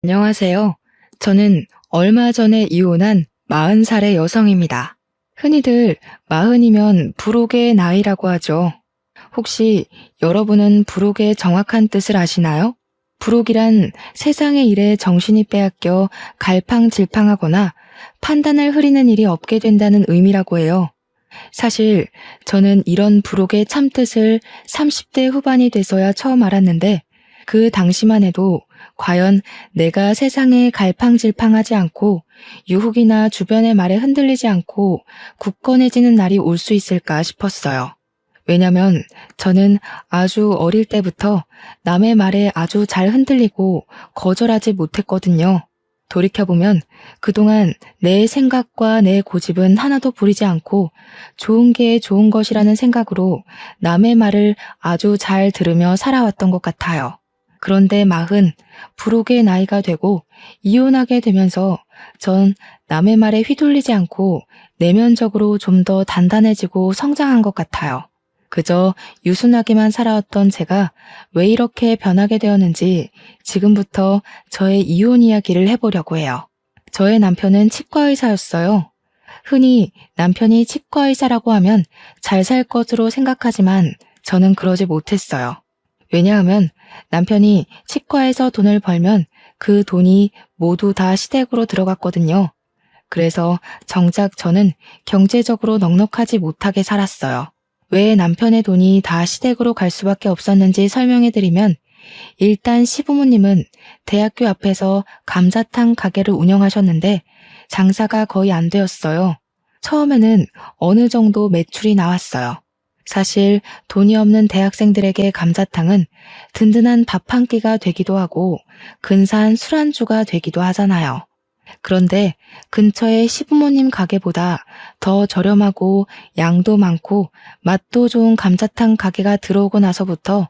안녕하세요. 저는 얼마 전에 이혼한 40살의 여성입니다. 흔히들 40이면 불혹의 나이라고 하죠. 혹시 여러분은 불혹의 정확한 뜻을 아시나요? 불혹이란 세상의 일에 정신이 빼앗겨 갈팡질팡하거나 판단을 흐리는 일이 없게 된다는 의미라고 해요. 사실 저는 이런 불혹의 참뜻을 30대 후반이 돼서야 처음 알았는데 그 당시만 해도 과연 내가 세상에 갈팡질팡하지 않고 유혹이나 주변의 말에 흔들리지 않고 굳건해지는 날이 올 수 있을까 싶었어요. 왜냐면 저는 아주 어릴 때부터 남의 말에 아주 잘 흔들리고 거절하지 못했거든요. 돌이켜보면 그동안 내 생각과 내 고집은 하나도 부리지 않고 좋은 게 좋은 것이라는 생각으로 남의 말을 아주 잘 들으며 살아왔던 것 같아요. 그런데 40, 불혹의 나이가 되고 이혼하게 되면서 전 남의 말에 휘둘리지 않고 내면적으로 좀 더 단단해지고 성장한 것 같아요. 그저 유순하게만 살아왔던 제가 왜 이렇게 변하게 되었는지 지금부터 저의 이혼 이야기를 해보려고 해요. 저의 남편은 치과의사였어요. 흔히 남편이 치과의사라고 하면 잘 살 것으로 생각하지만 저는 그러지 못했어요. 왜냐하면 남편이 치과에서 돈을 벌면 그 돈이 모두 다 시댁으로 들어갔거든요. 그래서 정작 저는 경제적으로 넉넉하지 못하게 살았어요. 왜 남편의 돈이 다 시댁으로 갈 수밖에 없었는지 설명해드리면 일단 시부모님은 대학교 앞에서 감자탕 가게를 운영하셨는데 장사가 거의 안 되었어요. 처음에는 어느 정도 매출이 나왔어요. 사실 돈이 없는 대학생들에게 감자탕은 든든한 밥 한 끼가 되기도 하고 근사한 술안주가 되기도 하잖아요. 그런데 근처의 시부모님 가게보다 더 저렴하고 양도 많고 맛도 좋은 감자탕 가게가 들어오고 나서부터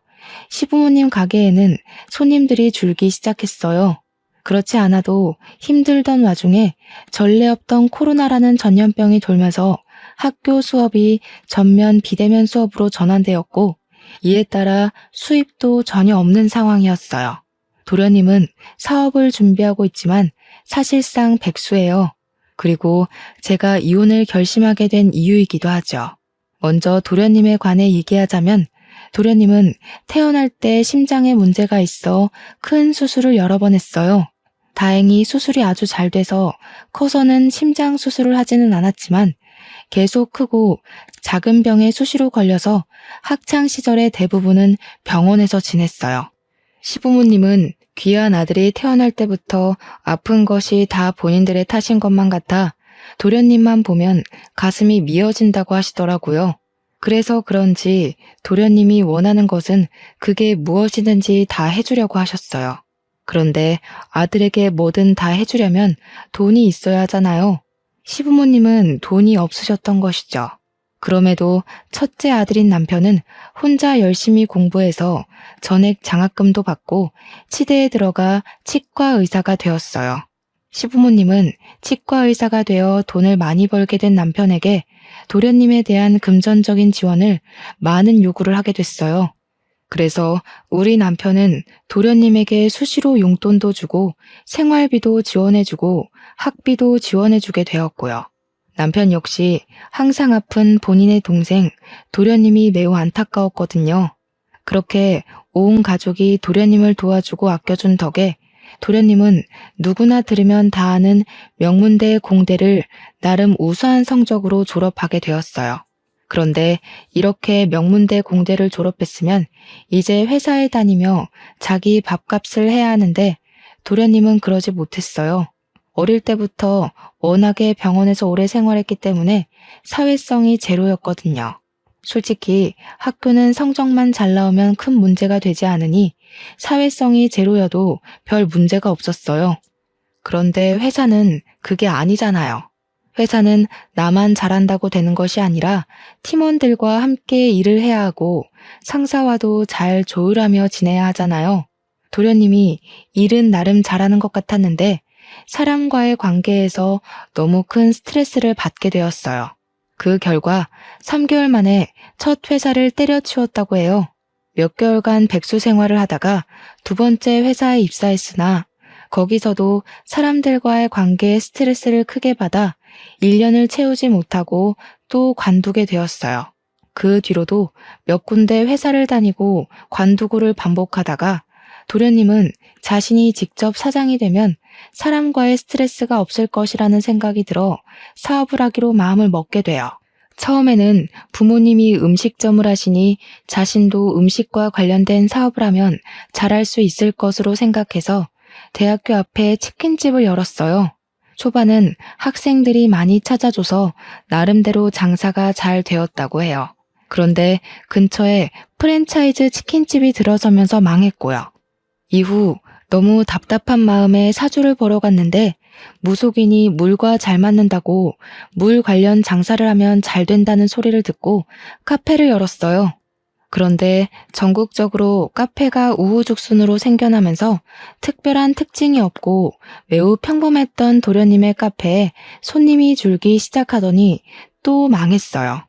시부모님 가게에는 손님들이 줄기 시작했어요. 그렇지 않아도 힘들던 와중에 전례 없던 코로나라는 전염병이 돌면서 학교 수업이 전면 비대면 수업으로 전환되었고 이에 따라 수입도 전혀 없는 상황이었어요. 도련님은 사업을 준비하고 있지만 사실상 백수예요. 그리고 제가 이혼을 결심하게 된 이유이기도 하죠. 먼저 도련님에 관해 얘기하자면 도련님은 태어날 때 심장에 문제가 있어 큰 수술을 여러 번 했어요. 다행히 수술이 아주 잘 돼서 커서는 심장 수술을 하지는 않았지만 계속 크고 작은 병에 수시로 걸려서 학창 시절의 대부분은 병원에서 지냈어요. 시부모님은 귀한 아들이 태어날 때부터 아픈 것이 다 본인들의 탓인 것만 같아 도련님만 보면 가슴이 미어진다고 하시더라고요. 그래서 그런지 도련님이 원하는 것은 그게 무엇이든지 다 해주려고 하셨어요. 그런데 아들에게 뭐든 다 해주려면 돈이 있어야 하잖아요. 시부모님은 돈이 없으셨던 것이죠. 그럼에도 첫째 아들인 남편은 혼자 열심히 공부해서 전액 장학금도 받고 치대에 들어가 치과 의사가 되었어요. 시부모님은 치과 의사가 되어 돈을 많이 벌게 된 남편에게 도련님에 대한 금전적인 지원을 많은 요구를 하게 됐어요. 그래서 우리 남편은 도련님에게 수시로 용돈도 주고 생활비도 지원해주고 학비도 지원해주게 되었고요. 남편 역시 항상 아픈 본인의 동생 도련님이 매우 안타까웠거든요. 그렇게 온 가족이 도련님을 도와주고 아껴준 덕에 도련님은 누구나 들으면 다 아는 명문대 공대를 나름 우수한 성적으로 졸업하게 되었어요. 그런데 이렇게 명문대 공대를 졸업했으면 이제 회사에 다니며 자기 밥값을 해야 하는데 도련님은 그러지 못했어요. 어릴 때부터 워낙에 병원에서 오래 생활했기 때문에 사회성이 제로였거든요. 솔직히 학교는 성적만 잘 나오면 큰 문제가 되지 않으니 사회성이 제로여도 별 문제가 없었어요. 그런데 회사는 그게 아니잖아요. 회사는 나만 잘한다고 되는 것이 아니라 팀원들과 함께 일을 해야 하고 상사와도 잘 조율하며 지내야 하잖아요. 도련님이 일은 나름 잘하는 것 같았는데 사람과의 관계에서 너무 큰 스트레스를 받게 되었어요. 그 결과 3개월 만에 첫 회사를 때려치웠다고 해요. 몇 개월간 백수 생활을 하다가 두 번째 회사에 입사했으나 거기서도 사람들과의 관계에 스트레스를 크게 받아 1년을 채우지 못하고 또 관두게 되었어요. 그 뒤로도 몇 군데 회사를 다니고 관두고를 반복하다가 도련님은 자신이 직접 사장이 되면 사람과의 스트레스가 없을 것이라는 생각이 들어 사업을 하기로 마음을 먹게 돼요. 처음에는 부모님이 음식점을 하시니 자신도 음식과 관련된 사업을 하면 잘할 수 있을 것으로 생각해서 대학교 앞에 치킨집을 열었어요. 초반은 학생들이 많이 찾아줘서 나름대로 장사가 잘 되었다고 해요. 그런데 근처에 프랜차이즈 치킨집이 들어서면서 망했고요. 이후 너무 답답한 마음에 사주를 보러 갔는데 무속인이 물과 잘 맞는다고 물 관련 장사를 하면 잘 된다는 소리를 듣고 카페를 열었어요. 그런데 전국적으로 카페가 우후죽순으로 생겨나면서 특별한 특징이 없고 매우 평범했던 도련님의 카페에 손님이 줄기 시작하더니 또 망했어요.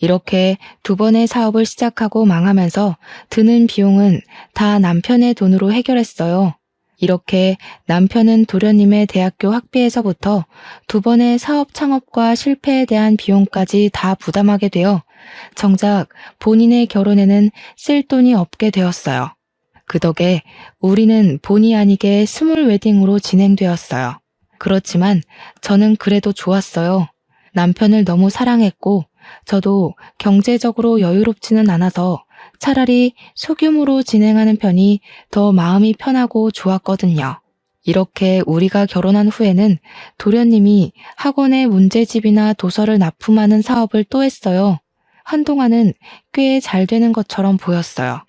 이렇게 2번의 사업을 시작하고 망하면서 드는 비용은 다 남편의 돈으로 해결했어요. 이렇게 남편은 도련님의 대학교 학비에서부터 2번의 사업 창업과 실패에 대한 비용까지 다 부담하게 되어 정작 본인의 결혼에는 쓸 돈이 없게 되었어요. 그 덕에 우리는 본의 아니게 스몰 웨딩으로 진행되었어요. 그렇지만 저는 그래도 좋았어요. 남편을 너무 사랑했고 저도 경제적으로 여유롭지는 않아서 차라리 소규모로 진행하는 편이 더 마음이 편하고 좋았거든요. 이렇게 우리가 결혼한 후에는 도련님이 학원에 문제집이나 도서를 납품하는 사업을 또 했어요. 한동안은 꽤 잘 되는 것처럼 보였어요.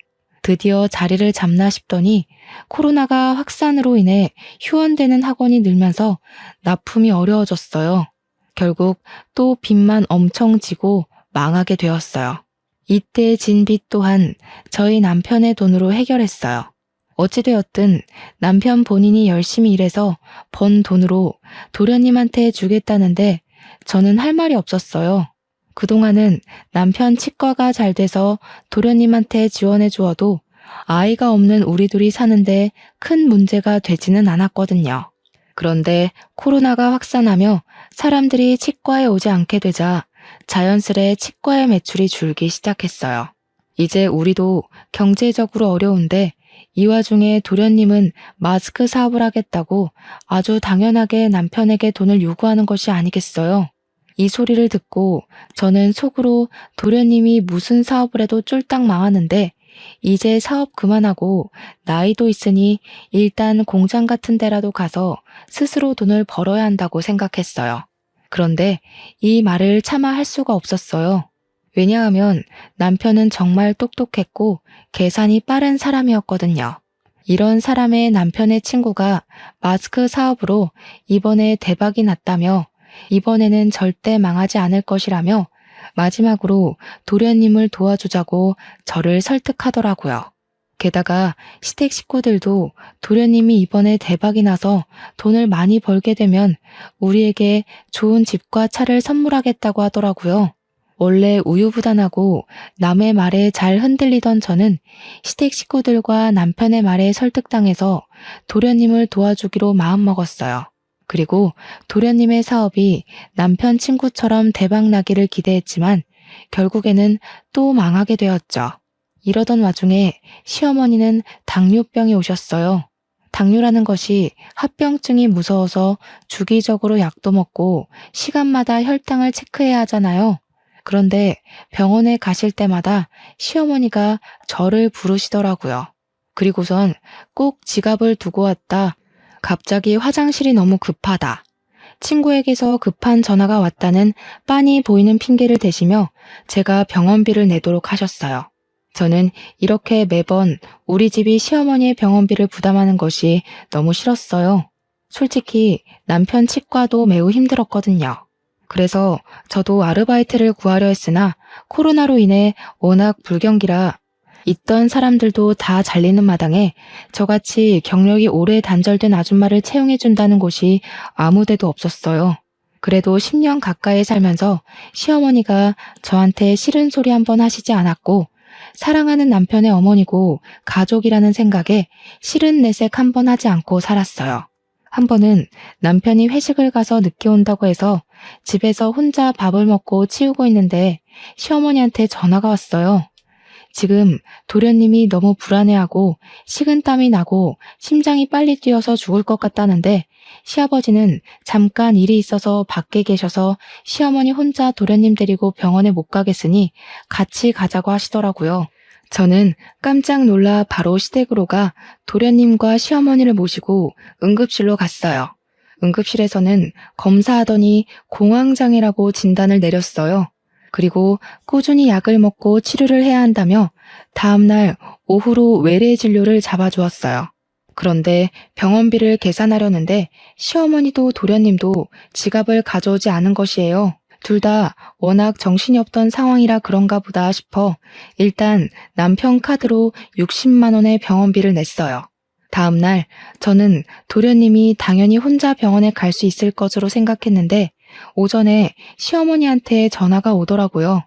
드디어 자리를 잡나 싶더니 코로나가 확산으로 인해 휴원되는 학원이 늘면서 납품이 어려워졌어요. 결국 또 빚만 엄청 지고 망하게 되었어요. 이때 진 빚 또한 저희 남편의 돈으로 해결했어요. 어찌되었든 남편 본인이 열심히 일해서 번 돈으로 도련님한테 주겠다는데 저는 할 말이 없었어요. 그동안은 남편 치과가 잘 돼서 도련님한테 지원해 주어도 아이가 없는 우리 둘이 사는데 큰 문제가 되지는 않았거든요. 그런데 코로나가 확산하며 사람들이 치과에 오지 않게 되자 자연스레 치과의 매출이 줄기 시작했어요. 이제 우리도 경제적으로 어려운데 이 와중에 도련님은 마스크 사업을 하겠다고 아주 당연하게 남편에게 돈을 요구하는 것이 아니겠어요. 이 소리를 듣고 저는 속으로 도련님이 무슨 사업을 해도 쫄딱 망하는데 이제 사업 그만하고 나이도 있으니 일단 공장 같은 데라도 가서 스스로 돈을 벌어야 한다고 생각했어요. 그런데 이 말을 차마 할 수가 없었어요. 왜냐하면 남편은 정말 똑똑했고 계산이 빠른 사람이었거든요. 이런 사람의 남편의 친구가 마스크 사업으로 이번에 대박이 났다며 이번에는 절대 망하지 않을 것이라며 마지막으로 도련님을 도와주자고 저를 설득하더라고요. 게다가 시댁 식구들도 도련님이 이번에 대박이 나서 돈을 많이 벌게 되면 우리에게 좋은 집과 차를 선물하겠다고 하더라고요. 원래 우유부단하고 남의 말에 잘 흔들리던 저는 시댁 식구들과 남편의 말에 설득당해서 도련님을 도와주기로 마음먹었어요. 그리고 도련님의 사업이 남편 친구처럼 대박나기를 기대했지만 결국에는 또 망하게 되었죠. 이러던 와중에 시어머니는 당뇨병이 오셨어요. 당뇨라는 것이 합병증이 무서워서 주기적으로 약도 먹고 시간마다 혈당을 체크해야 하잖아요. 그런데 병원에 가실 때마다 시어머니가 저를 부르시더라고요. 그리고선 꼭 지갑을 두고 왔다. 갑자기 화장실이 너무 급하다. 친구에게서 급한 전화가 왔다는 빤히 보이는 핑계를 대시며 제가 병원비를 내도록 하셨어요. 저는 이렇게 매번 우리 집이 시어머니의 병원비를 부담하는 것이 너무 싫었어요. 솔직히 남편 치과도 매우 힘들었거든요. 그래서 저도 아르바이트를 구하려 했으나 코로나로 인해 워낙 불경기라 있던 사람들도 다 잘리는 마당에 저같이 경력이 오래 단절된 아줌마를 채용해준다는 곳이 아무데도 없었어요. 그래도 10년 가까이 살면서 시어머니가 저한테 싫은 소리 한 번 하시지 않았고 사랑하는 남편의 어머니고 가족이라는 생각에 싫은 내색 한 번 하지 않고 살았어요. 한 번은 남편이 회식을 가서 늦게 온다고 해서 집에서 혼자 밥을 먹고 치우고 있는데 시어머니한테 전화가 왔어요. 지금 도련님이 너무 불안해하고 식은땀이 나고 심장이 빨리 뛰어서 죽을 것 같다는데 시아버지는 잠깐 일이 있어서 밖에 계셔서 시어머니 혼자 도련님 데리고 병원에 못 가겠으니 같이 가자고 하시더라고요. 저는 깜짝 놀라 바로 시댁으로 가 도련님과 시어머니를 모시고 응급실로 갔어요. 응급실에서는 검사하더니 공황장애라고 진단을 내렸어요. 그리고 꾸준히 약을 먹고 치료를 해야 한다며 다음날 오후로 외래 진료를 잡아주었어요. 그런데 병원비를 계산하려는데 시어머니도 도련님도 지갑을 가져오지 않은 것이에요. 둘 다 워낙 정신이 없던 상황이라 그런가 보다 싶어 일단 남편 카드로 60만 원의 병원비를 냈어요. 다음날 저는 도련님이 당연히 혼자 병원에 갈 수 있을 것으로 생각했는데 오전에 시어머니한테 전화가 오더라고요.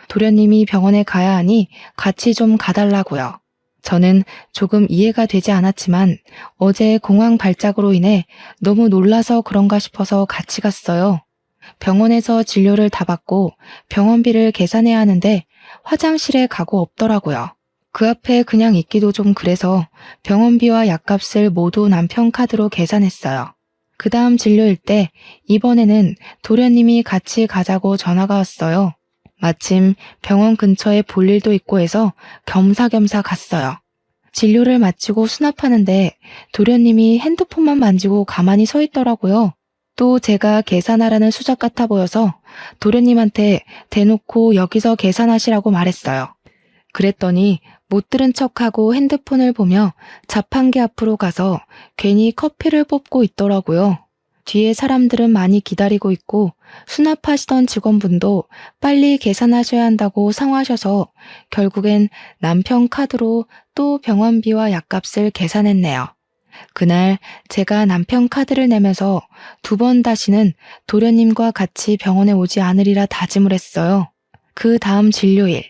도련님이 병원에 가야 하니 같이 좀 가달라고요. 저는 조금 이해가 되지 않았지만 어제 공황 발작으로 인해 너무 놀라서 그런가 싶어서 같이 갔어요. 병원에서 진료를 다 받고 병원비를 계산해야 하는데 화장실에 가고 없더라고요. 그 앞에 그냥 있기도 좀 그래서 병원비와 약값을 모두 남편 카드로 계산했어요. 그 다음 진료일 때 이번에는 도련님이 같이 가자고 전화가 왔어요. 마침 병원 근처에 볼 일도 있고 해서 겸사겸사 갔어요. 진료를 마치고 수납하는데 도련님이 핸드폰만 만지고 가만히 서 있더라고요. 또 제가 계산하라는 수작 같아 보여서 도련님한테 대놓고 여기서 계산하시라고 말했어요. 그랬더니 못 들은 척하고 핸드폰을 보며 자판기 앞으로 가서 괜히 커피를 뽑고 있더라고요. 뒤에 사람들은 많이 기다리고 있고 수납하시던 직원분도 빨리 계산하셔야 한다고 상호하셔서 결국엔 남편 카드로 또 병원비와 약값을 계산했네요. 그날 제가 남편 카드를 내면서 2번 다시는 도련님과 같이 병원에 오지 않으리라 다짐을 했어요. 그 다음 진료일.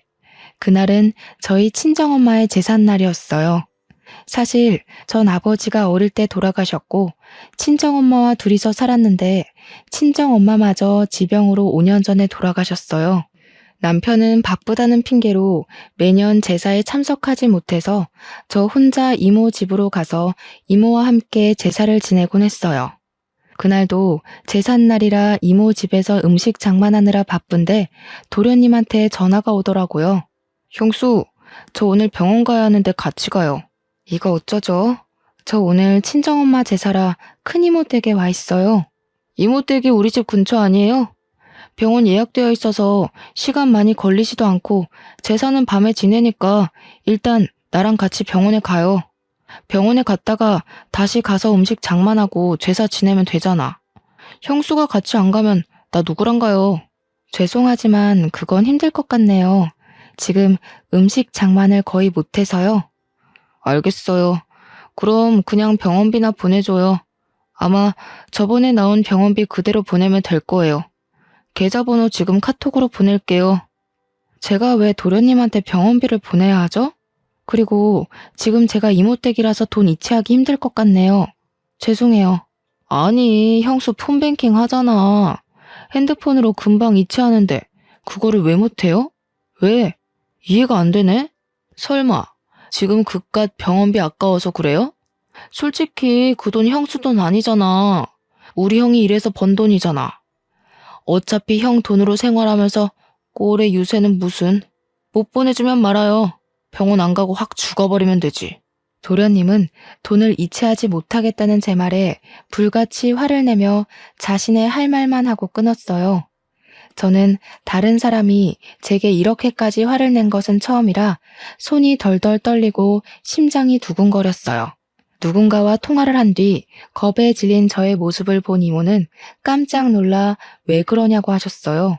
그날은 저희 친정엄마의 제삿날이었어요. 사실 전 아버지가 어릴 때 돌아가셨고 친정엄마와 둘이서 살았는데 친정엄마마저 지병으로 5년 전에 돌아가셨어요. 남편은 바쁘다는 핑계로 매년 제사에 참석하지 못해서 저 혼자 이모 집으로 가서 이모와 함께 제사를 지내곤 했어요. 그날도 제삿날이라 이모 집에서 음식 장만하느라 바쁜데 도련님한테 전화가 오더라고요. 형수, 저 오늘 병원 가야 하는데 같이 가요. 이거 어쩌죠? 저 오늘 친정엄마 제사라 큰이모 댁에 와 있어요. 이모 댁이 우리 집 근처 아니에요? 병원 예약되어 있어서 시간 많이 걸리지도 않고 제사는 밤에 지내니까 일단 나랑 같이 병원에 가요. 병원에 갔다가 다시 가서 음식 장만하고 제사 지내면 되잖아. 형수가 같이 안 가면 나 누구랑 가요? 죄송하지만 그건 힘들 것 같네요. 지금 음식 장만을 거의 못해서요. 알겠어요. 그럼 그냥 병원비나 보내줘요. 아마 저번에 나온 병원비 그대로 보내면 될 거예요. 계좌번호 지금 카톡으로 보낼게요. 제가 왜 도련님한테 병원비를 보내야 하죠? 그리고 지금 제가 이모댁이라서 돈 이체하기 힘들 것 같네요. 죄송해요. 아니, 형수 폰뱅킹 하잖아. 핸드폰으로 금방 이체하는데 그거를 왜 못해요? 왜? 이해가 안 되네? 설마 지금 그깟 병원비 아까워서 그래요? 솔직히 그 돈 형수 돈 아니잖아. 우리 형이 일해서 번 돈이잖아. 어차피 형 돈으로 생활하면서 꼴의 유세는 무슨. 못 보내주면 말아요. 병원 안 가고 확 죽어버리면 되지. 도련님은 돈을 이체하지 못하겠다는 제 말에 불같이 화를 내며 자신의 할 말만 하고 끊었어요. 저는 다른 사람이 제게 이렇게까지 화를 낸 것은 처음이라 손이 덜덜 떨리고 심장이 두근거렸어요. 누군가와 통화를 한 뒤 겁에 질린 저의 모습을 본 이모는 깜짝 놀라 왜 그러냐고 하셨어요.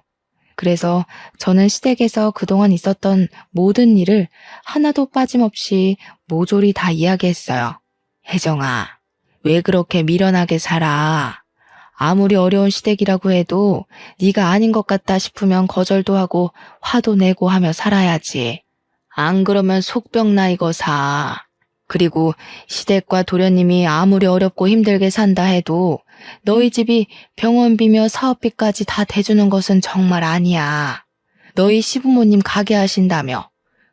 그래서 저는 시댁에서 그동안 있었던 모든 일을 하나도 빠짐없이 모조리 다 이야기했어요. 혜정아, 왜 그렇게 미련하게 살아? 아무리 어려운 시댁이라고 해도 네가 아닌 것 같다 싶으면 거절도 하고 화도 내고 하며 살아야지. 안 그러면 속병 나 이거 사. 그리고 시댁과 도련님이 아무리 어렵고 힘들게 산다 해도 너희 집이 병원비며 사업비까지 다 대주는 것은 정말 아니야. 너희 시부모님 가게 하신다며.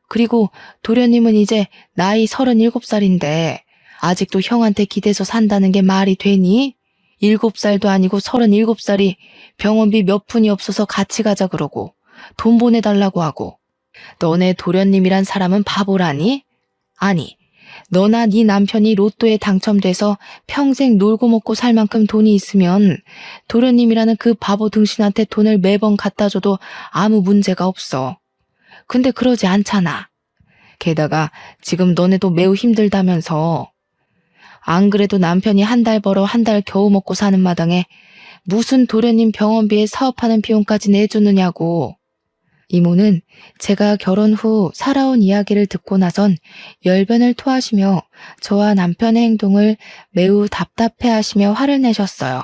그리고 도련님은 이제 나이 37살인데 아직도 형한테 기대서 산다는 게 말이 되니? 7살도 아니고 37살이 병원비 몇 푼이 없어서 같이 가자 그러고 돈 보내달라고 하고. 너네 도련님이란 사람은 바보라니? 아니, 너나 네 남편이 로또에 당첨돼서 평생 놀고 먹고 살 만큼 돈이 있으면 도련님이라는 그 바보 등신한테 돈을 매번 갖다 줘도 아무 문제가 없어. 근데 그러지 않잖아. 게다가 지금 너네도 매우 힘들다면서. 안 그래도 남편이 한 달 벌어 한 달 겨우 먹고 사는 마당에 무슨 도련님 병원비에 사업하는 비용까지 내주느냐고. 이모는 제가 결혼 후 살아온 이야기를 듣고 나선 열변을 토하시며 저와 남편의 행동을 매우 답답해하시며 화를 내셨어요.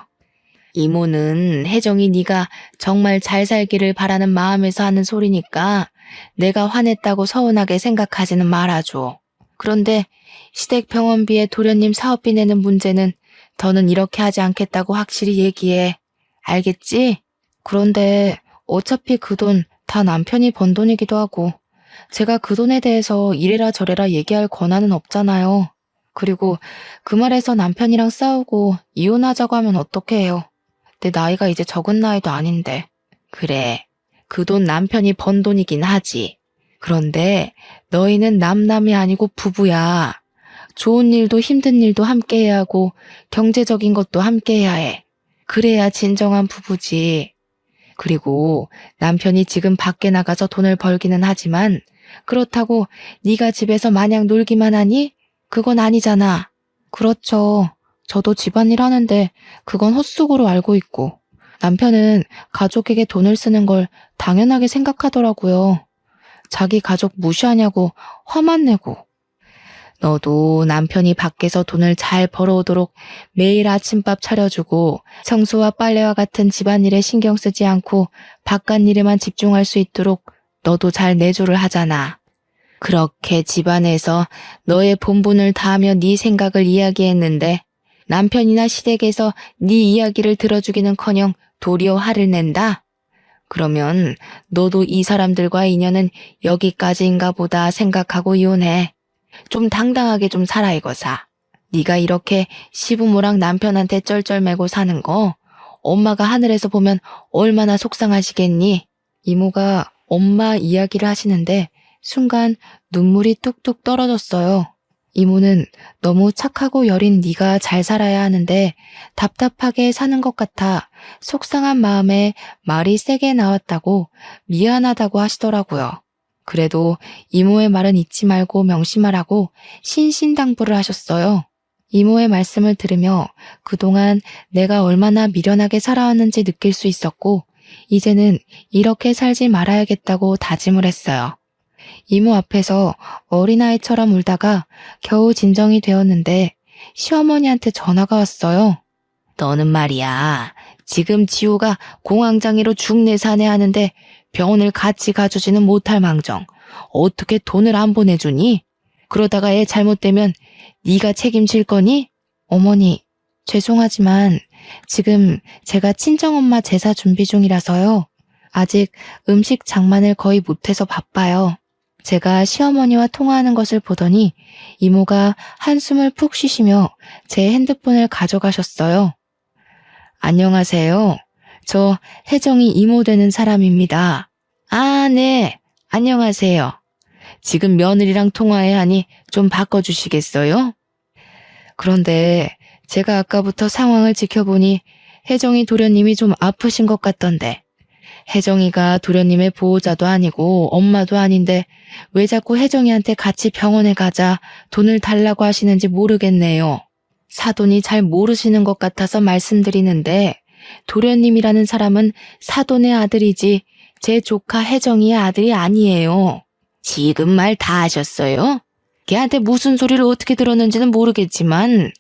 이모는 혜정이 네가 정말 잘 살기를 바라는 마음에서 하는 소리니까 내가 화냈다고 서운하게 생각하지는 말아줘. 그런데 시댁 병원비에 도련님 사업비 내는 문제는 더는 이렇게 하지 않겠다고 확실히 얘기해. 알겠지? 그런데 어차피 그 돈 다 남편이 번 돈이기도 하고 제가 그 돈에 대해서 이래라 저래라 얘기할 권한은 없잖아요. 그리고 그 말에서 남편이랑 싸우고 이혼하자고 하면 어떡해 해요. 내 나이가 이제 적은 나이도 아닌데. 그래, 그 돈 남편이 번 돈이긴 하지. 그런데 너희는 남남이 아니고 부부야. 좋은 일도 힘든 일도 함께 해야 하고 경제적인 것도 함께 해야 해. 그래야 진정한 부부지. 그리고 남편이 지금 밖에 나가서 돈을 벌기는 하지만 그렇다고 네가 집에서 마냥 놀기만 하니? 그건 아니잖아. 그렇죠. 저도 집안일 하는데 그건 헛수고로 알고 있고 남편은 가족에게 돈을 쓰는 걸 당연하게 생각하더라고요. 자기 가족 무시하냐고 화만 내고. 너도 남편이 밖에서 돈을 잘 벌어오도록 매일 아침밥 차려주고 청소와 빨래와 같은 집안일에 신경 쓰지 않고 바깥일에만 집중할 수 있도록 너도 잘 내조를 하잖아. 그렇게 집안에서 너의 본분을 다하며 네 생각을 이야기했는데 남편이나 시댁에서 네 이야기를 들어주기는커녕 도리어 화를 낸다? 그러면 너도 이 사람들과의 인연은 여기까지인가 보다 생각하고 이혼해. 좀 당당하게 좀 살아 이거사. 네가 이렇게 시부모랑 남편한테 쩔쩔매고 사는 거 엄마가 하늘에서 보면 얼마나 속상하시겠니? 이모가 엄마 이야기를 하시는데 순간 눈물이 뚝뚝 떨어졌어요. 이모는 너무 착하고 여린 네가 잘 살아야 하는데 답답하게 사는 것 같아 속상한 마음에 말이 세게 나왔다고 미안하다고 하시더라고요. 그래도 이모의 말은 잊지 말고 명심하라고 신신당부를 하셨어요. 이모의 말씀을 들으며 그동안 내가 얼마나 미련하게 살아왔는지 느낄 수 있었고 이제는 이렇게 살지 말아야겠다고 다짐을 했어요. 이모 앞에서 어린아이처럼 울다가 겨우 진정이 되었는데 시어머니한테 전화가 왔어요. 너는 말이야. 지금 지호가 공황장애로 중내산해 하는데 병원을 같이 가주지는 못할 망정 어떻게 돈을 안 보내주니? 그러다가 애 잘못되면 네가 책임질 거니? 어머니, 죄송하지만 지금 제가 친정엄마 제사 준비 중이라서요. 아직 음식 장만을 거의 못해서 바빠요. 제가 시어머니와 통화하는 것을 보더니 이모가 한숨을 푹 쉬시며 제 핸드폰을 가져가셨어요. 안녕하세요. 저 혜정이 이모 되는 사람입니다. 아, 네. 안녕하세요. 지금 며느리랑 통화해야 하니 좀 바꿔주시겠어요? 그런데 제가 아까부터 상황을 지켜보니 혜정이 도련님이 좀 아프신 것 같던데 혜정이가 도련님의 보호자도 아니고 엄마도 아닌데 왜 자꾸 혜정이한테 같이 병원에 가자 돈을 달라고 하시는지 모르겠네요. 사돈이 잘 모르시는 것 같아서 말씀드리는데 도련님이라는 사람은 사돈의 아들이지 제 조카 혜정이의 아들이 아니에요. 지금 말 다 하셨어요? 걔한테 무슨 소리를 어떻게 들었는지는 모르겠지만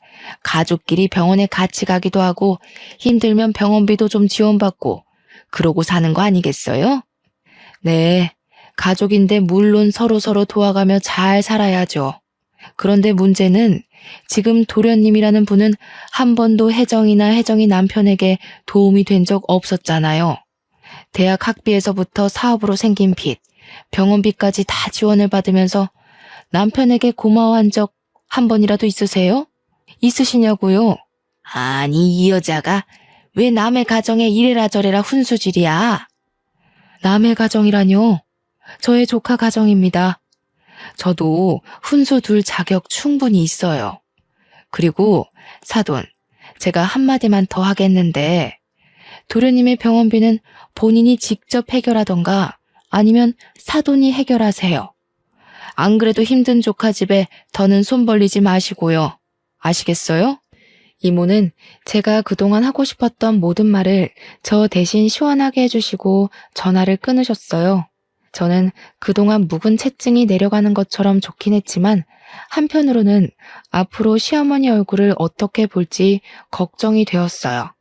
가족끼리 병원에 같이 가기도 하고 힘들면 병원비도 좀 지원받고 그러고 사는 거 아니겠어요? 네, 가족인데 물론 서로서로 도와가며 잘 살아야죠. 그런데 문제는 지금 도련님이라는 분은 한 번도 혜정이 남편에게 도움이 된 적 없었잖아요. 대학 학비에서부터 사업으로 생긴 빚, 병원비까지 다 지원을 받으면서 남편에게 고마워한 적 한 번이라도 있으세요? 있으시냐고요? 아니, 이 여자가 왜 남의 가정에 이래라 저래라 훈수질이야? 남의 가정이라뇨? 저의 조카 가정입니다. 저도 훈수 둘 자격 충분히 있어요. 그리고 사돈, 제가 한마디만 더 하겠는데 도련님의 병원비는 본인이 직접 해결하던가 아니면 사돈이 해결하세요. 안 그래도 힘든 조카 집에 더는 손 벌리지 마시고요. 아시겠어요? 이모는 제가 그동안 하고 싶었던 모든 말을 저 대신 시원하게 해주시고 전화를 끊으셨어요. 저는 그동안 묵은 채증이 내려가는 것처럼 좋긴 했지만 한편으로는 앞으로 시어머니 얼굴을 어떻게 볼지 걱정이 되었어요.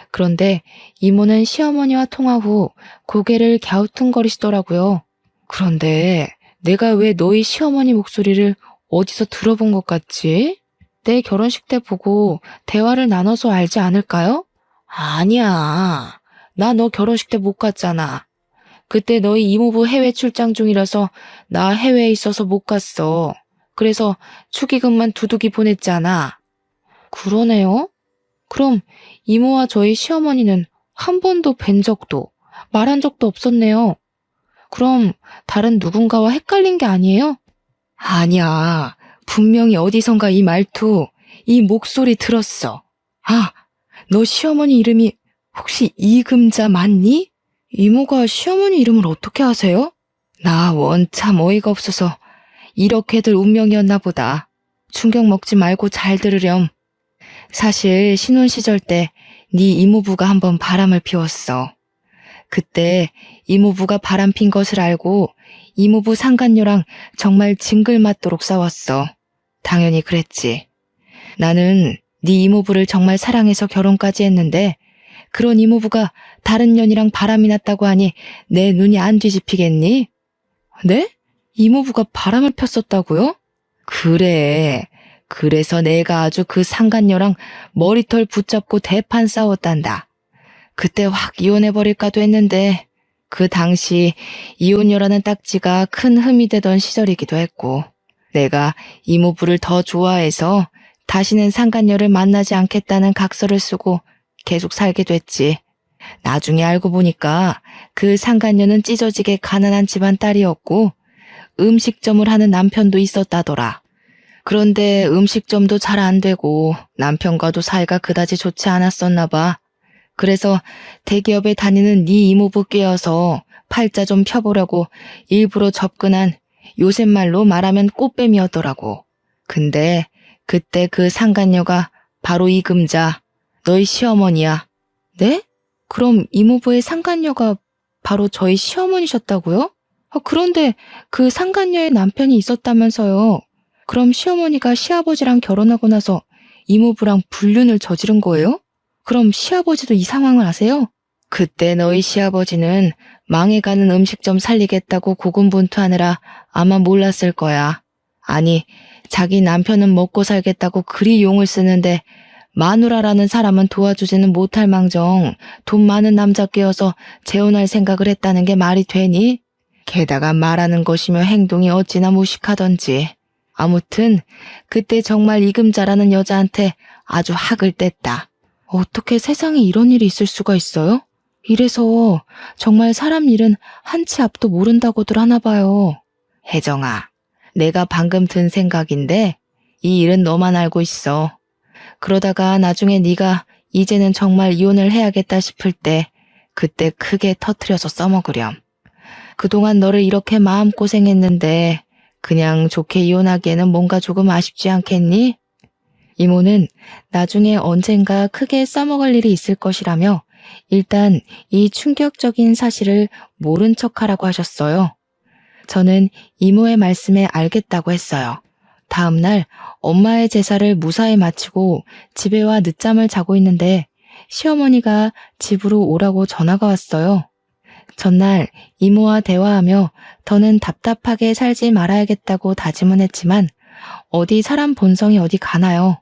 그런데 이모는 시어머니와 통화 후 고개를 갸우뚱거리시더라고요. 그런데 내가 왜 너희 시어머니 목소리를 어디서 들어본 것 같지? 내 결혼식 때 보고 대화를 나눠서 알지 않을까요? 아니야. 나 너 결혼식 때 못 갔잖아. 그때 너희 이모부 해외 출장 중이라서 나 해외에 있어서 못 갔어. 그래서 축의금만 두둑이 보냈잖아. 그러네요. 그럼 이모와 저희 시어머니는 한 번도 뵌 적도, 말한 적도 없었네요. 그럼 다른 누군가와 헷갈린 게 아니에요? 아니야. 분명히 어디선가 이 말투, 이 목소리 들었어. 아, 너 시어머니 이름이 혹시 이금자 맞니? 이모가 시어머니 이름을 어떻게 아세요? 나 원참 어이가 없어서 이렇게들 운명이었나 보다. 충격 먹지 말고 잘 들으렴. 사실 신혼 시절 때 네 이모부가 한번 바람을 피웠어. 그때 이모부가 바람 핀 것을 알고 이모부 상간녀랑 정말 징글맞도록 싸웠어. 당연히 그랬지. 나는 네 이모부를 정말 사랑해서 결혼까지 했는데 그런 이모부가 다른 년이랑 바람이 났다고 하니 내 눈이 안 뒤집히겠니? 네? 이모부가 바람을 폈었다고요? 그래. 그래서 내가 아주 그 상간녀랑 머리털 붙잡고 대판 싸웠단다. 그때 확 이혼해버릴까도 했는데 그 당시 이혼녀라는 딱지가 큰 흠이 되던 시절이기도 했고 내가 이모부를 더 좋아해서 다시는 상간녀를 만나지 않겠다는 각서를 쓰고 계속 살게 됐지. 나중에 알고 보니까 그 상간녀는 찢어지게 가난한 집안 딸이었고 음식점을 하는 남편도 있었다더라. 그런데 음식점도 잘 안 되고 남편과도 사이가 그다지 좋지 않았었나 봐. 그래서 대기업에 다니는 네 이모부 꿰어서 팔자 좀 펴보려고 일부러 접근한 요새 말로 말하면 꽃뱀이었더라고. 근데 그때 그 상간녀가 바로 이금자, 너희 시어머니야. 네? 그럼 이모부의 상간녀가 바로 저희 시어머니셨다고요? 그런데 그 상간녀의 남편이 있었다면서요. 그럼 시어머니가 시아버지랑 결혼하고 나서 이모부랑 불륜을 저지른 거예요? 그럼 시아버지도 이 상황을 아세요? 그때 너희 시아버지는 망해가는 음식점 살리겠다고 고군분투하느라 아마 몰랐을 거야. 아니, 자기 남편은 먹고 살겠다고 그리 용을 쓰는데 마누라라는 사람은 도와주지는 못할 망정 돈 많은 남자 꿰어서 재혼할 생각을 했다는 게 말이 되니? 게다가 말하는 것이며 행동이 어찌나 무식하던지. 아무튼 그때 정말 이금자라는 여자한테 아주 학을 뗐다. 어떻게 세상에 이런 일이 있을 수가 있어요? 이래서 정말 사람 일은 한치 앞도 모른다고들 하나 봐요. 혜정아, 내가 방금 든 생각인데 이 일은 너만 알고 있어. 그러다가 나중에 네가 이제는 정말 이혼을 해야겠다 싶을 때 그때 크게 터트려서 써먹으렴. 그동안 너를 이렇게 마음고생했는데 그냥 좋게 이혼하기에는 뭔가 조금 아쉽지 않겠니? 이모는 나중에 언젠가 크게 써먹을 일이 있을 것이라며 일단 이 충격적인 사실을 모른 척하라고 하셨어요. 저는 이모의 말씀에 알겠다고 했어요. 다음 날 엄마의 제사를 무사히 마치고 집에 와 늦잠을 자고 있는데 시어머니가 집으로 오라고 전화가 왔어요. 전날 이모와 대화하며 더는 답답하게 살지 말아야겠다고 다짐은 했지만 어디 사람 본성이 어디 가나요?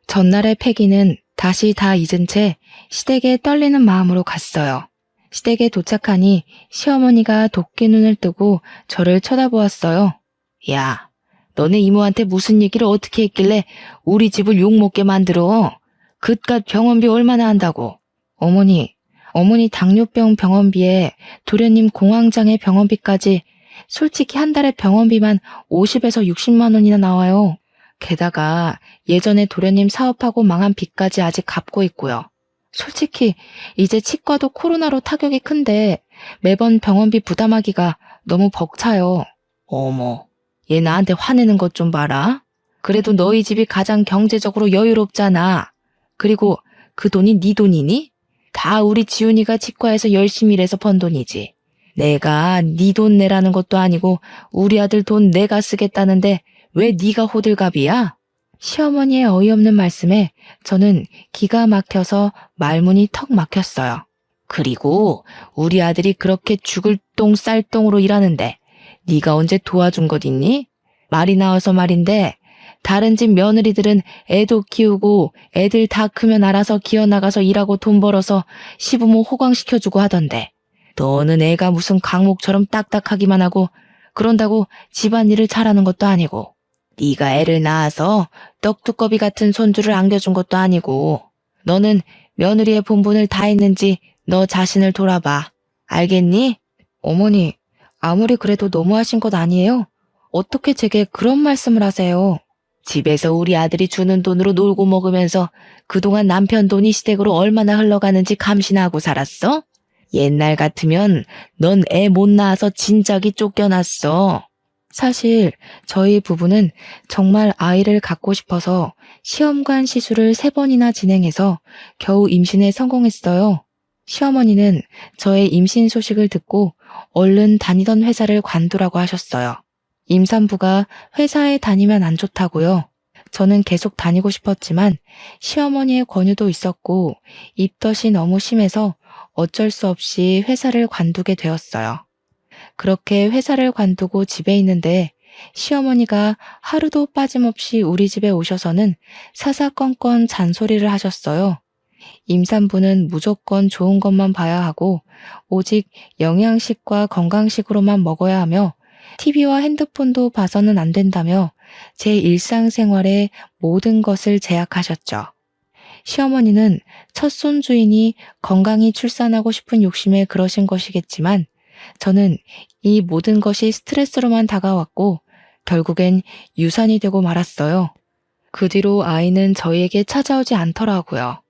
전날의 패기는 다시 다 잊은 채 시댁에 떨리는 마음으로 갔어요. 시댁에 도착하니 시어머니가 도끼 눈을 뜨고 저를 쳐다보았어요. 야, 너네 이모한테 무슨 얘기를 어떻게 했길래 우리 집을 욕먹게 만들어? 그깟 병원비 얼마나 한다고? 어머니 당뇨병 병원비에 도련님 공황장애 병원비까지 솔직히 한 달에 병원비만 50에서 60만 원이나 나와요. 게다가 예전에 도련님 사업하고 망한 빚까지 아직 갚고 있고요. 솔직히 이제 치과도 코로나로 타격이 큰데 매번 병원비 부담하기가 너무 벅차요. 어머, 얘 나한테 화내는 것 좀 봐라. 그래도 너희 집이 가장 경제적으로 여유롭잖아. 그리고 그 돈이 네 돈이니? 다 우리 지훈이가 치과에서 열심히 일해서 번 돈이지. 내가 네 돈 내라는 것도 아니고 우리 아들 돈 내가 쓰겠다는데 왜 네가 호들갑이야? 시어머니의 어이없는 말씀에 저는 기가 막혀서 말문이 턱 막혔어요. 그리고 우리 아들이 그렇게 죽을 똥 쌀 똥으로 일하는데 네가 언제 도와준 것 있니? 말이 나와서 말인데 다른 집 며느리들은 애도 키우고 애들 다 크면 알아서 기어나가서 일하고 돈 벌어서 시부모 호강시켜주고 하던데 너는 애가 무슨 강목처럼 딱딱하기만 하고 그런다고 집안일을 잘하는 것도 아니고 네가 애를 낳아서 떡두꺼비 같은 손주를 안겨준 것도 아니고 너는 며느리의 본분을 다 했는지 너 자신을 돌아봐. 알겠니? 어머니, 아무리 그래도 너무하신 것 아니에요? 어떻게 제게 그런 말씀을 하세요? 집에서 우리 아들이 주는 돈으로 놀고 먹으면서 그동안 남편 돈이 시댁으로 얼마나 흘러가는지 감시나 하고 살았어? 옛날 같으면 넌 애 못 낳아서 진작이 쫓겨났어. 사실 저희 부부는 정말 아이를 갖고 싶어서 시험관 시술을 3번이나 진행해서 겨우 임신에 성공했어요. 시어머니는 저의 임신 소식을 듣고 얼른 다니던 회사를 관두라고 하셨어요. 임산부가 회사에 다니면 안 좋다고요. 저는 계속 다니고 싶었지만 시어머니의 권유도 있었고 입덧이 너무 심해서 어쩔 수 없이 회사를 관두게 되었어요. 그렇게 회사를 관두고 집에 있는데 시어머니가 하루도 빠짐없이 우리 집에 오셔서는 사사건건 잔소리를 하셨어요. 임산부는 무조건 좋은 것만 봐야 하고 오직 영양식과 건강식으로만 먹어야 하며 TV와 핸드폰도 봐서는 안 된다며 제 일상생활의 모든 것을 제약하셨죠. 시어머니는 첫 손주이니 건강히 출산하고 싶은 욕심에 그러신 것이겠지만 저는 이 모든 것이 스트레스로만 다가왔고 결국엔 유산이 되고 말았어요. 그 뒤로 아이는 저희에게 찾아오지 않더라고요.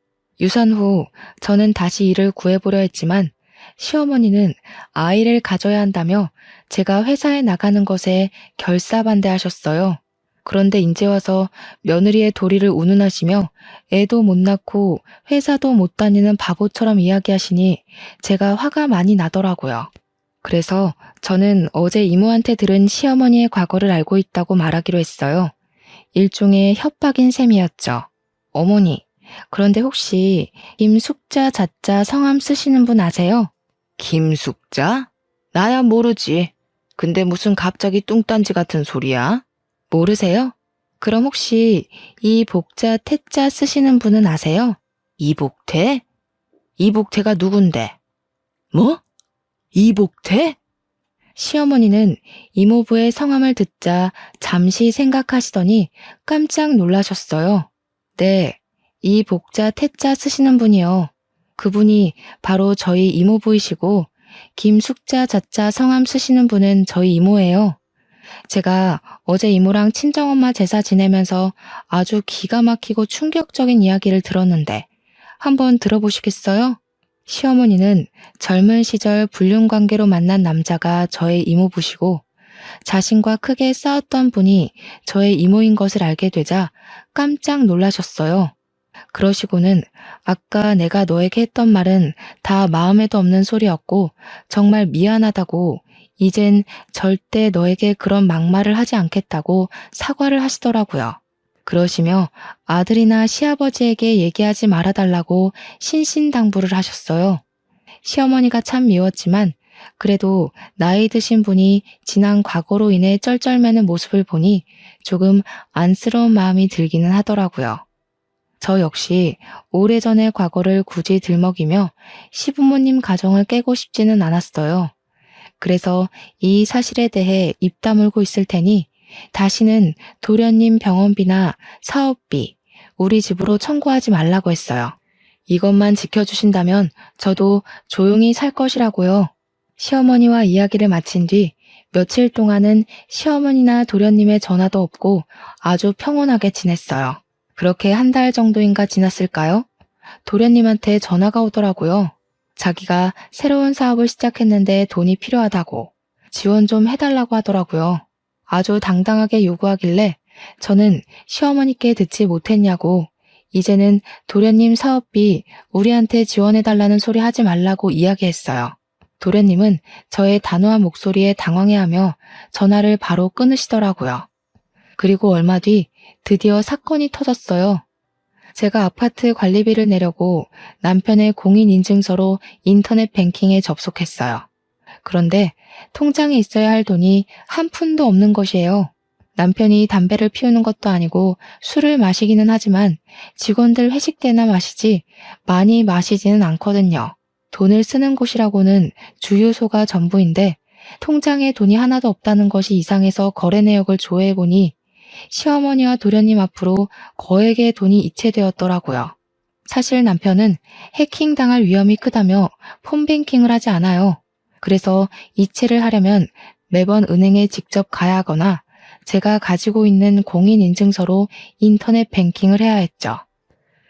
유산 후 저는 다시 일을 구해보려 했지만 시어머니는 아이를 가져야 한다며 제가 회사에 나가는 것에 결사반대하셨어요. 그런데 이제 와서 며느리의 도리를 운운하시며 애도 못 낳고 회사도 못 다니는 바보처럼 이야기하시니 제가 화가 많이 나더라고요. 그래서 저는 어제 이모한테 들은 시어머니의 과거를 알고 있다고 말하기로 했어요. 일종의 협박인 셈이었죠. 어머니, 그런데 혹시 김숙자 자자 성함 쓰시는 분 아세요? 김숙자? 나야 모르지. 근데 무슨 갑자기 뚱딴지 같은 소리야? 모르세요? 그럼 혹시 이 복자 태자 쓰시는 분은 아세요? 이복태? 이복태가 누군데? 뭐? 이복태? 시어머니는 이모부의 성함을 듣자 잠시 생각하시더니 깜짝 놀라셨어요. 네, 이 복자 태자 쓰시는 분이요. 그분이 바로 저희 이모부이시고 김숙자 자자 성함 쓰시는 분은 저희 이모예요. 제가 어제 이모랑 친정엄마 제사 지내면서 아주 기가 막히고 충격적인 이야기를 들었는데 한번 들어보시겠어요? 시어머니는 젊은 시절 불륜관계로 만난 남자가 저의 이모부시고 자신과 크게 싸웠던 분이 저의 이모인 것을 알게 되자 깜짝 놀라셨어요. 그러시고는 아까 내가 너에게 했던 말은 다 마음에도 없는 소리였고 정말 미안하다고 이젠 절대 너에게 그런 막말을 하지 않겠다고 사과를 하시더라고요. 그러시며 아들이나 시아버지에게 얘기하지 말아달라고 신신당부를 하셨어요. 시어머니가 참 미웠지만 그래도 나이 드신 분이 지난 과거로 인해 쩔쩔매는 모습을 보니 조금 안쓰러운 마음이 들기는 하더라고요. 저 역시 오래전의 과거를 굳이 들먹이며 시부모님 가정을 깨고 싶지는 않았어요. 그래서 이 사실에 대해 입 다물고 있을 테니 다시는 도련님 병원비나 사업비, 우리 집으로 청구하지 말라고 했어요. 이것만 지켜주신다면 저도 조용히 살 것이라고요. 시어머니와 이야기를 마친 뒤 며칠 동안은 시어머니나 도련님의 전화도 없고 아주 평온하게 지냈어요. 그렇게 한 달 정도인가 지났을까요? 도련님한테 전화가 오더라고요. 자기가 새로운 사업을 시작했는데 돈이 필요하다고 지원 좀 해달라고 하더라고요. 아주 당당하게 요구하길래 저는 시어머니께 듣지 못했냐고 이제는 도련님 사업비 우리한테 지원해달라는 소리 하지 말라고 이야기했어요. 도련님은 저의 단호한 목소리에 당황해하며 전화를 바로 끊으시더라고요. 그리고 얼마 뒤 드디어 사건이 터졌어요. 제가 아파트 관리비를 내려고 남편의 공인인증서로 인터넷 뱅킹에 접속했어요. 그런데 통장에 있어야 할 돈이 한 푼도 없는 것이에요. 남편이 담배를 피우는 것도 아니고 술을 마시기는 하지만 직원들 회식 때나 마시지 많이 마시지는 않거든요. 돈을 쓰는 곳이라고는 주유소가 전부인데 통장에 돈이 하나도 없다는 것이 이상해서 거래 내역을 조회해보니 시어머니와 도련님 앞으로 거액의 돈이 이체되었더라고요. 사실 남편은 해킹당할 위험이 크다며 폰뱅킹을 하지 않아요. 그래서 이체를 하려면 매번 은행에 직접 가야 하거나 제가 가지고 있는 공인인증서로 인터넷 뱅킹을 해야 했죠.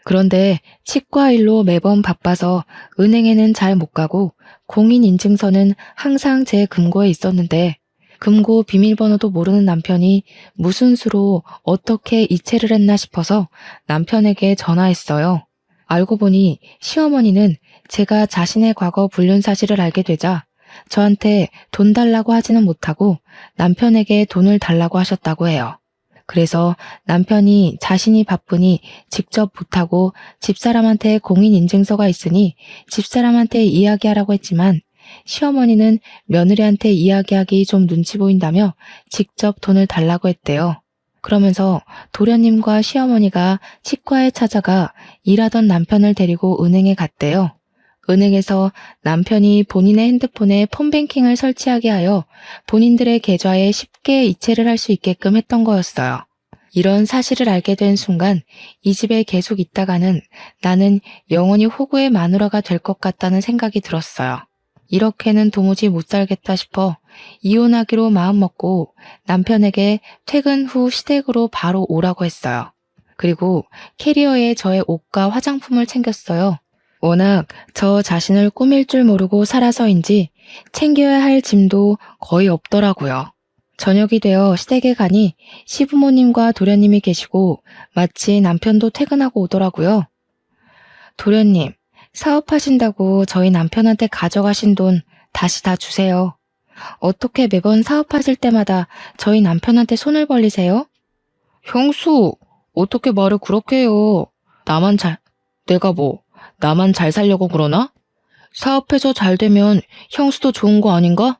그런데 치과 일로 매번 바빠서 은행에는 잘 못 가고 공인인증서는 항상 제 금고에 있었는데 금고 비밀번호도 모르는 남편이 무슨 수로 어떻게 이체를 했나 싶어서 남편에게 전화했어요. 알고 보니 시어머니는 제가 자신의 과거 불륜 사실을 알게 되자 저한테 돈 달라고 하지는 못하고 남편에게 돈을 달라고 하셨다고 해요. 그래서 남편이 자신이 바쁘니 직접 못하고 집사람한테 공인인증서가 있으니 집사람한테 이야기하라고 했지만 시어머니는 며느리한테 이야기하기 좀 눈치 보인다며 직접 돈을 달라고 했대요. 그러면서 도련님과 시어머니가 치과에 찾아가 일하던 남편을 데리고 은행에 갔대요. 은행에서 남편이 본인의 핸드폰에 폰뱅킹을 설치하게 하여 본인들의 계좌에 쉽게 이체를 할 수 있게끔 했던 거였어요. 이런 사실을 알게 된 순간 이 집에 계속 있다가는 나는 영원히 호구의 마누라가 될 것 같다는 생각이 들었어요. 이렇게는 도무지 못 살겠다 싶어 이혼하기로 마음먹고 남편에게 퇴근 후 시댁으로 바로 오라고 했어요. 그리고 캐리어에 저의 옷과 화장품을 챙겼어요. 워낙 저 자신을 꾸밀 줄 모르고 살아서인지 챙겨야 할 짐도 거의 없더라고요. 저녁이 되어 시댁에 가니 시부모님과 도련님이 계시고 마치 남편도 퇴근하고 오더라고요. 도련님, 사업하신다고 저희 남편한테 가져가신 돈 다시 다 주세요. 어떻게 매번 사업하실 때마다 저희 남편한테 손을 벌리세요? 형수, 어떻게 말을 그렇게 해요? 나만 잘 살려고 그러나? 사업해서 잘 되면 형수도 좋은 거 아닌가?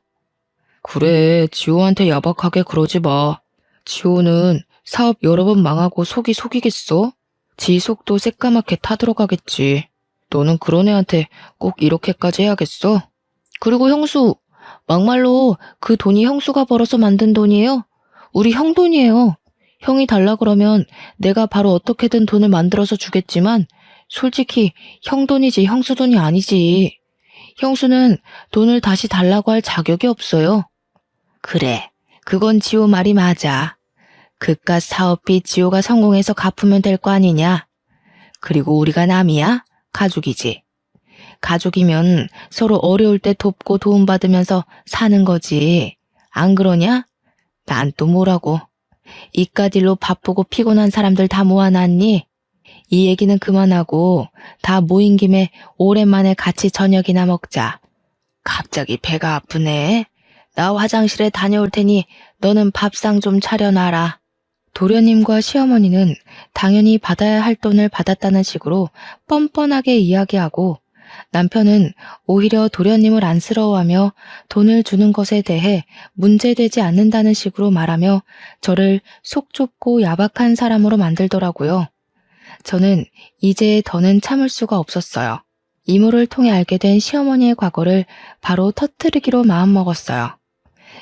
그래, 지호한테 야박하게 그러지 마. 지호는 사업 여러 번 망하고 속이 속이겠어? 지 속도 새까맣게 타들어가겠지. 너는 그런 애한테 꼭 이렇게까지 해야겠어? 그리고 형수, 막말로 그 돈이 형수가 벌어서 만든 돈이에요? 우리 형 돈이에요. 형이 달라 그러면 내가 바로 어떻게든 돈을 만들어서 주겠지만 솔직히 형 돈이지 형수 돈이 아니지. 형수는 돈을 다시 달라고 할 자격이 없어요. 그래, 그건 지호 말이 맞아. 그깟 사업비 지호가 성공해서 갚으면 될 거 아니냐? 그리고 우리가 남이야? 가족이지. 가족이면 서로 어려울 때 돕고 도움받으면서 사는 거지. 안 그러냐? 난 또 뭐라고. 이깟 일로 바쁘고 피곤한 사람들 다 모아놨니? 이 얘기는 그만하고 다 모인 김에 오랜만에 같이 저녁이나 먹자. 갑자기 배가 아프네. 나 화장실에 다녀올 테니 너는 밥상 좀 차려놔라. 도련님과 시어머니는 당연히 받아야 할 돈을 받았다는 식으로 뻔뻔하게 이야기하고 남편은 오히려 도련님을 안쓰러워하며 돈을 주는 것에 대해 문제되지 않는다는 식으로 말하며 저를 속 좁고 야박한 사람으로 만들더라고요. 저는 이제 더는 참을 수가 없었어요. 이모를 통해 알게 된 시어머니의 과거를 바로 터뜨리기로 마음먹었어요.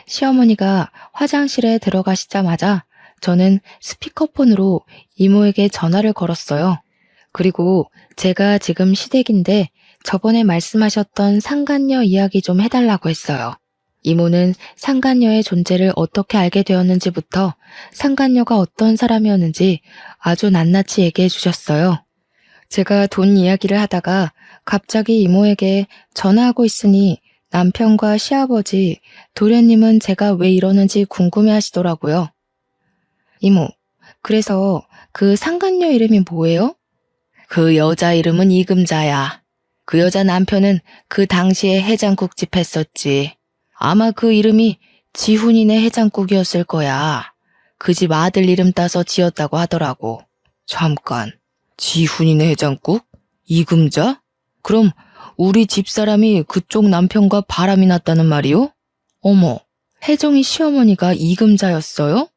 시어머니가 화장실에 들어가시자마자 저는 스피커폰으로 이모에게 전화를 걸었어요. 그리고 제가 지금 시댁인데 저번에 말씀하셨던 상간녀 이야기 좀 해달라고 했어요. 이모는 상간녀의 존재를 어떻게 알게 되었는지부터 상간녀가 어떤 사람이었는지 아주 낱낱이 얘기해 주셨어요. 제가 돈 이야기를 하다가 갑자기 이모에게 전화하고 있으니 남편과 시아버지, 도련님은 제가 왜 이러는지 궁금해 하시더라고요. 이모, 그래서 그 상간녀 이름이 뭐예요? 그 여자 이름은 이금자야. 그 여자 남편은 그 당시에 해장국집 했었지. 아마 그 이름이 지훈이네 해장국이었을 거야. 그 집 아들 이름 따서 지었다고 하더라고. 잠깐, 지훈이네 해장국? 이금자? 그럼 우리 집사람이 그쪽 남편과 바람이 났다는 말이요? 어머, 혜정이 시어머니가 이금자였어요?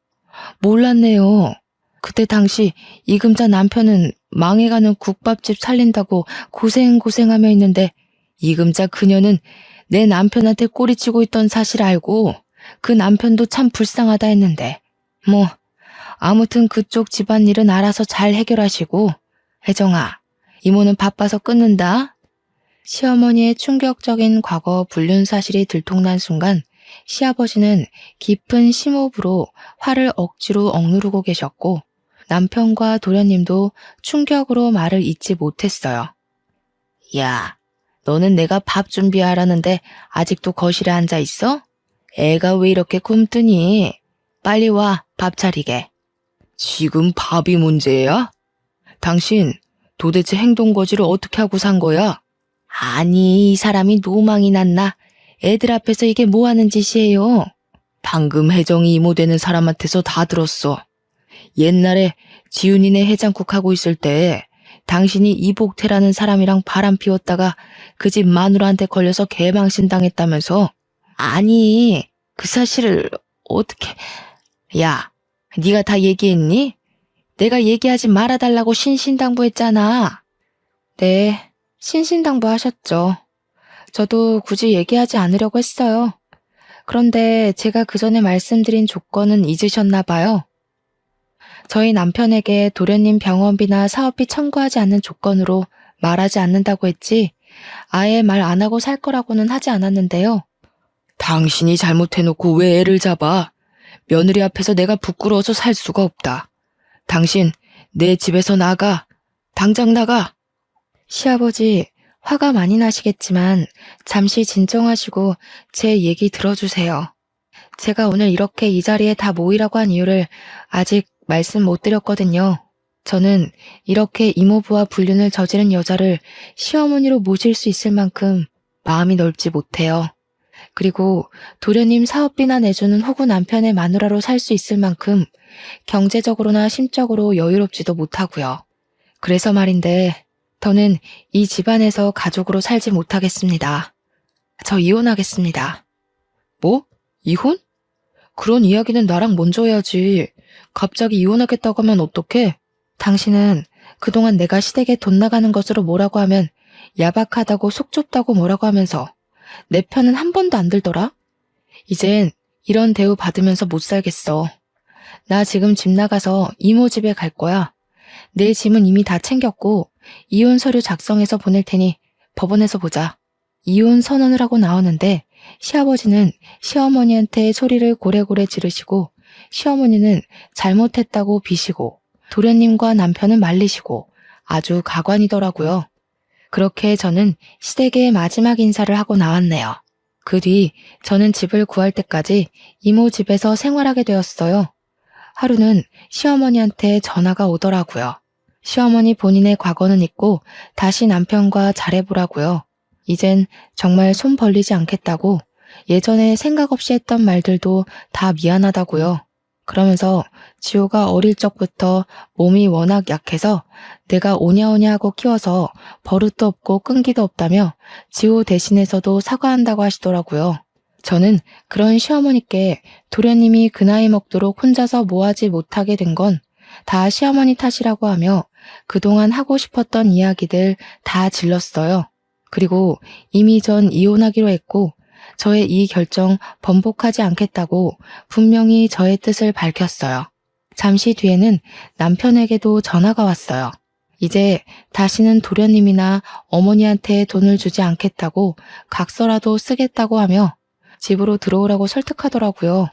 몰랐네요. 그때 당시 이금자 남편은 망해가는 국밥집 살린다고 고생하며 있는데 이금자 그녀는 내 남편한테 꼬리치고 있던 사실 알고 그 남편도 참 불쌍하다 했는데 뭐 아무튼 그쪽 집안일은 알아서 잘 해결하시고 혜정아, 이모는 바빠서 끊는다. 시어머니의 충격적인 과거 불륜 사실이 들통난 순간 시아버지는 깊은 심호흡으로 화를 억지로 억누르고 계셨고 남편과 도련님도 충격으로 말을 잇지 못했어요. 야, 너는 내가 밥 준비하라는데 아직도 거실에 앉아 있어? 애가 왜 이렇게 굶뜨니? 빨리 와, 밥 차리게. 지금 밥이 문제야? 당신 도대체 행동거지를 어떻게 하고 산 거야? 아니, 이 사람이 노망이 났나? 애들 앞에서 이게 뭐 하는 짓이에요? 방금 혜정이 이모 되는 사람한테서 다 들었어. 옛날에 지훈이네 해장국 하고 있을 때 당신이 이복태라는 사람이랑 바람 피웠다가 그 집 마누라한테 걸려서 개망신 당했다면서. 아니, 그 사실을 어떻게... 야, 네가 다 얘기했니? 내가 얘기하지 말아달라고 신신당부했잖아. 네, 신신당부하셨죠. 저도 굳이 얘기하지 않으려고 했어요. 그런데 제가 그 전에 말씀드린 조건은 잊으셨나 봐요. 저희 남편에게 도련님 병원비나 사업비 청구하지 않는 조건으로 말하지 않는다고 했지 아예 말 안 하고 살 거라고는 하지 않았는데요. 당신이 잘못해놓고 왜 애를 잡아? 며느리 앞에서 내가 부끄러워서 살 수가 없다. 당신 내 집에서 나가. 당장 나가. 시아버지, 화가 많이 나시겠지만 잠시 진정하시고 제 얘기 들어주세요. 제가 오늘 이렇게 이 자리에 다 모이라고 한 이유를 아직 말씀 못 드렸거든요. 저는 이렇게 이모부와 불륜을 저지른 여자를 시어머니로 모실 수 있을 만큼 마음이 넓지 못해요. 그리고 도련님 사업비나 내주는 호구 남편의 마누라로 살 수 있을 만큼 경제적으로나 심적으로 여유롭지도 못하고요. 그래서 말인데 저는 이 집안에서 가족으로 살지 못하겠습니다. 저 이혼하겠습니다. 뭐? 이혼? 그런 이야기는 나랑 먼저 해야지. 갑자기 이혼하겠다고 하면 어떡해? 당신은 그동안 내가 시댁에 돈 나가는 것으로 뭐라고 하면 야박하다고 속 좁다고 뭐라고 하면서 내 편은 한 번도 안 들더라? 이젠 이런 대우 받으면서 못 살겠어. 나 지금 집 나가서 이모 집에 갈 거야. 내 짐은 이미 다 챙겼고 이혼 서류 작성해서 보낼 테니 법원에서 보자. 이혼 선언을 하고 나오는데 시아버지는 시어머니한테 소리를 고래고래 지르시고 시어머니는 잘못했다고 비시고 도련님과 남편은 말리시고 아주 가관이더라고요. 그렇게 저는 시댁의 마지막 인사를 하고 나왔네요. 그 뒤 저는 집을 구할 때까지 이모 집에서 생활하게 되었어요. 하루는 시어머니한테 전화가 오더라고요. 시어머니 본인의 과거는 잊고 다시 남편과 잘해보라고요. 이젠 정말 손 벌리지 않겠다고 예전에 생각 없이 했던 말들도 다 미안하다고요. 그러면서 지호가 어릴 적부터 몸이 워낙 약해서 내가 오냐오냐 하고 키워서 버릇도 없고 끈기도 없다며 지호 대신해서도 사과한다고 하시더라고요. 저는 그런 시어머니께 도련님이 그 나이 먹도록 혼자서 뭐하지 못하게 된 건 다 시어머니 탓이라고 하며 그동안 하고 싶었던 이야기들 다 질렀어요. 그리고 이미 전 이혼하기로 했고 저의 이 결정 번복하지 않겠다고 분명히 저의 뜻을 밝혔어요. 잠시 뒤에는 남편에게도 전화가 왔어요. 이제 다시는 도련님이나 어머니한테 돈을 주지 않겠다고 각서라도 쓰겠다고 하며 집으로 들어오라고 설득하더라고요.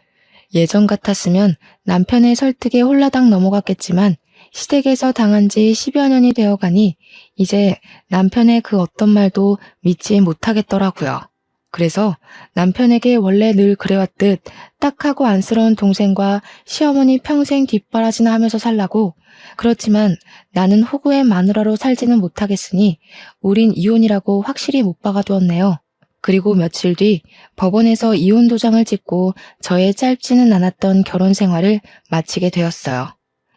예전 같았으면 남편의 설득에 홀라당 넘어갔겠지만 시댁에서 당한 지 10여 년이 되어가니 이제 남편의 그 어떤 말도 믿지 못하겠더라고요. 그래서 남편에게 원래 늘 그래왔듯 딱하고 안쓰러운 동생과 시어머니 평생 뒷바라지나 하면서 살라고, 그렇지만 나는 호구의 마누라로 살지는 못하겠으니 우린 이혼이라고 확실히 못 박아두었네요. 그리고 며칠 뒤 법원에서 이혼 도장을 찍고 저의 짧지는 않았던 결혼 생활을 마치게 되었어요.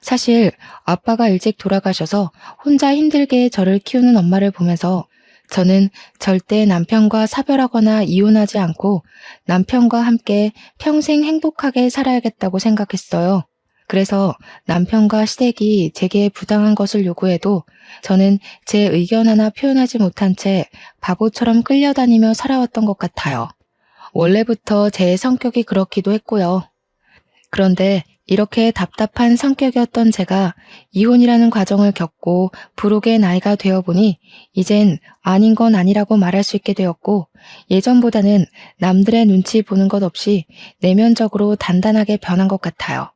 사실 아빠가 일찍 돌아가셔서 혼자 힘들게 저를 키우는 엄마를 보면서 저는 절대 남편과 사별하거나 이혼하지 않고 남편과 함께 평생 행복하게 살아야겠다고 생각했어요. 그래서 남편과 시댁이 제게 부당한 것을 요구해도 저는 제 의견 하나 표현하지 못한 채 바보처럼 끌려다니며 살아왔던 것 같아요. 원래부터 제 성격이 그렇기도 했고요. 그런데 이렇게 답답한 성격이었던 제가 이혼이라는 과정을 겪고 부록의 나이가 되어보니 이젠 아닌 건 아니라고 말할 수 있게 되었고, 예전보다는 남들의 눈치 보는 것 없이 내면적으로 단단하게 변한 것 같아요.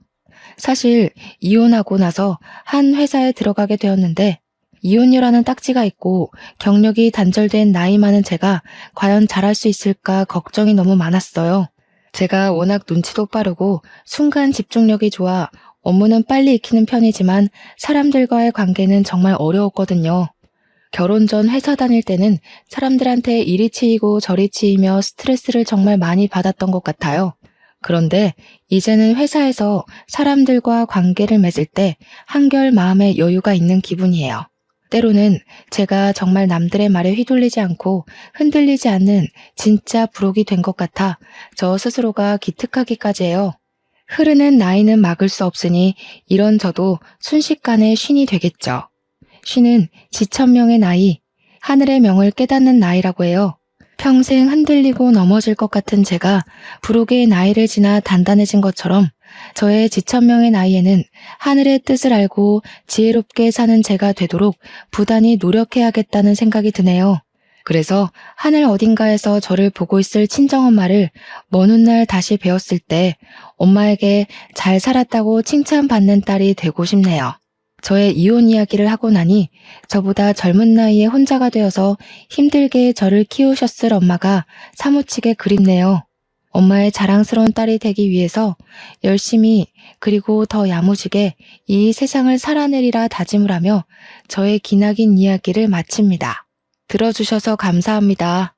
사실 이혼하고 나서 한 회사에 들어가게 되었는데 이혼녀라는 딱지가 있고 경력이 단절된 나이 많은 제가 과연 잘할 수 있을까 걱정이 너무 많았어요. 제가 워낙 눈치도 빠르고 순간 집중력이 좋아 업무는 빨리 익히는 편이지만 사람들과의 관계는 정말 어려웠거든요. 결혼 전 회사 다닐 때는 사람들한테 이리 치이고 저리 치이며 스트레스를 정말 많이 받았던 것 같아요. 그런데 이제는 회사에서 사람들과 관계를 맺을 때 한결 마음에 여유가 있는 기분이에요. 때로는 제가 정말 남들의 말에 휘둘리지 않고 흔들리지 않는 진짜 부록이 된 것 같아 저 스스로가 기특하기까지 해요. 흐르는 나이는 막을 수 없으니 이런 저도 순식간에 쉰이 되겠죠. 쉰은 지천명의 나이, 하늘의 명을 깨닫는 나이라고 해요. 평생 흔들리고 넘어질 것 같은 제가 부록의 나이를 지나 단단해진 것처럼 저의 지천명의 나이에는 하늘의 뜻을 알고 지혜롭게 사는 제가 되도록 부단히 노력해야겠다는 생각이 드네요. 그래서 하늘 어딘가에서 저를 보고 있을 친정엄마를 먼 훗날 다시 뵈었을 때 엄마에게 잘 살았다고 칭찬받는 딸이 되고 싶네요. 저의 이혼 이야기를 하고 나니 저보다 젊은 나이에 혼자가 되어서 힘들게 저를 키우셨을 엄마가 사무치게 그립네요. 엄마의 자랑스러운 딸이 되기 위해서 열심히 그리고 더 야무지게 이 세상을 살아내리라 다짐을 하며 저의 기나긴 이야기를 마칩니다. 들어주셔서 감사합니다.